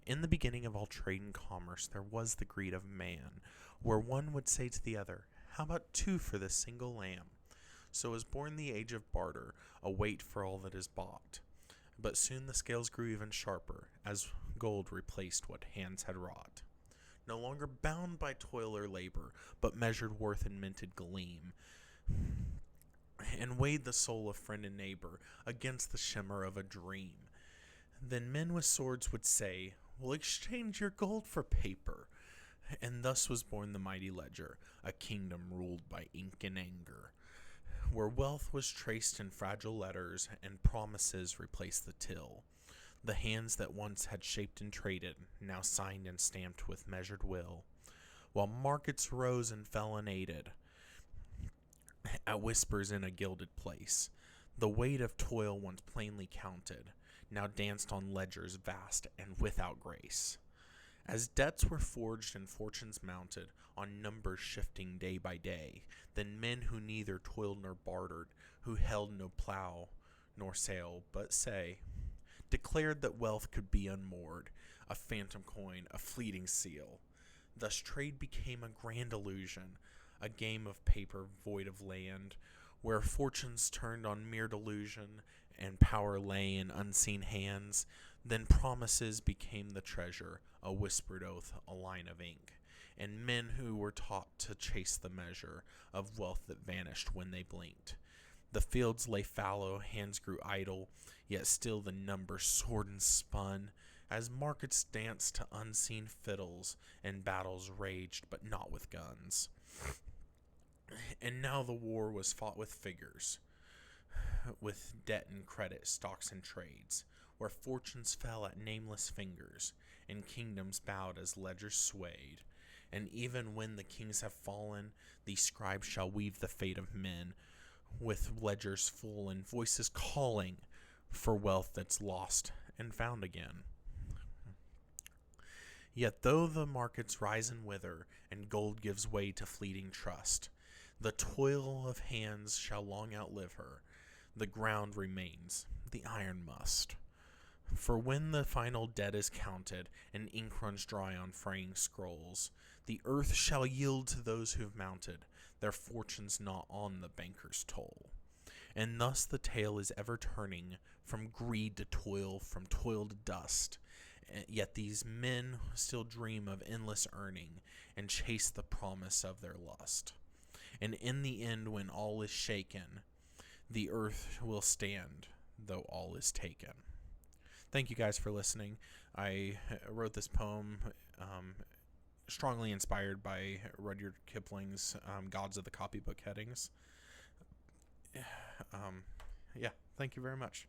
In the beginning of all trade and commerce, there was the greed of man, where one would say to the other, "How about two for this single lamb?" So was born the age of barter, a weight for all that is bought. But soon the scales grew even sharper, as gold replaced what hands had wrought. No longer bound by toil or labor, but measured worth in minted gleam, and weighed the soul of friend and neighbor against the shimmer of a dream. Then men with swords would say, "We'll exchange your gold for paper." And thus was born the mighty ledger, a kingdom ruled by ink and anger, where wealth was traced in fragile letters and promises replaced the till. The hands that once had shaped and traded now signed and stamped with measured will, while markets rose and fell unaided at whispers in a gilded place. The weight of toil once plainly counted now danced on ledgers vast and without grace. As debts were forged and fortunes mounted on numbers shifting day by day, then men who neither toiled nor bartered, who held no plow nor sail, but declared that wealth could be unmoored, a phantom coin, a fleeting seal. Thus trade became a grand illusion, a game of paper void of land, where fortunes turned on mere delusion and power lay in unseen hands. Then promises became the treasure, a whispered oath, a line of ink, and men who were taught to chase the measure of wealth that vanished when they blinked. The fields lay fallow, hands grew idle, yet still the numbers soared and spun, as markets danced to unseen fiddles, and battles raged, but not with guns. And now the war was fought with figures, with debt and credit, stocks and trades, where fortunes fell at nameless fingers, and kingdoms bowed as ledgers swayed. And even when the kings have fallen, these scribes shall weave the fate of men, with ledgers full and voices calling for wealth that's lost and found again. Yet though the markets rise and wither, and gold gives way to fleeting trust, the toil of hands shall long outlive her. The ground remains, the iron must. For when the final debt is counted, and ink runs dry on fraying scrolls, the earth shall yield to those who've mounted their fortunes not on the banker's toll. And thus the tale is ever turning from greed to toil, from toil to dust. Yet these men still dream of endless earning and chase the promise of their lust. And in the end, when all is shaken, the earth will stand, though all is taken. Thank you guys for listening. I wrote this poem strongly inspired by Rudyard Kipling's Gods of the Copybook Headings. Yeah, thank you very much.